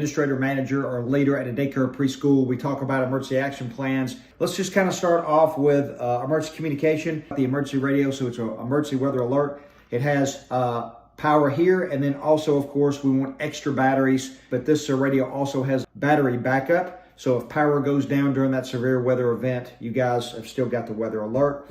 administrator, manager, or leader at a daycare or preschool. We talk about emergency action plans. Let's just kind of start off with emergency communication, the emergency radio. So it's an emergency weather alert. It has power here, and then also, of course, we want extra batteries, but this radio also has battery backup. So if power goes down during that severe weather event, you guys have still got the weather alert.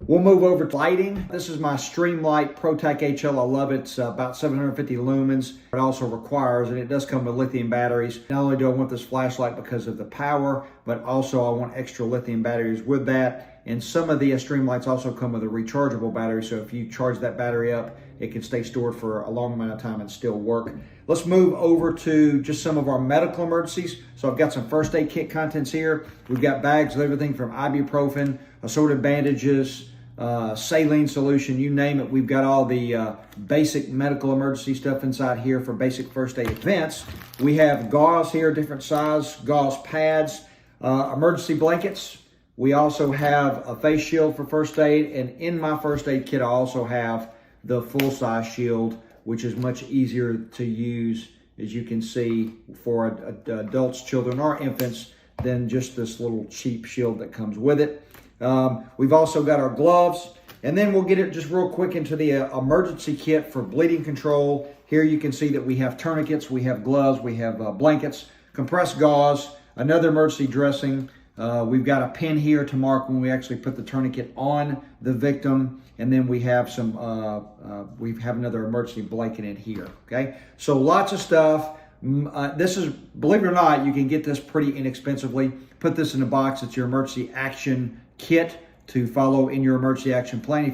We'll move over to lighting. This is my Streamlight ProTac HL. I love it. It's about 750 lumens. It also requires, and it does come with lithium batteries. Not only do I want this flashlight because of the power, but also I want extra lithium batteries with that. And some of the Streamlights also come with a rechargeable battery. So if you charge that battery up, it can stay stored for a long amount of time and still work. Let's move over to just some of our medical emergencies. So I've got some first aid kit contents here. We've got bags of everything from ibuprofen, assorted bandages, saline solution, you name it. We've got all the basic medical emergency stuff inside here for basic first aid events. We have gauze here, different size gauze pads, emergency blankets. We also have a face shield for first aid, and in my first aid kit I also have the full-size shield, which is much easier to use, as you can see, for adults, children, or infants than just this little cheap shield that comes with it. We've also got our gloves, and then we'll get it just real quick into the emergency kit for bleeding control. Here you can see that we have tourniquets, we have gloves, we have blankets, compressed gauze, another emergency dressing. We've got a pin here to mark when we actually put the tourniquet on the victim, and then we have some, we have another emergency blanket in here, okay? So lots of stuff. This is, believe it or not, you can get this pretty inexpensively. Put this in a box. It's your emergency action kit to follow in your emergency action plan.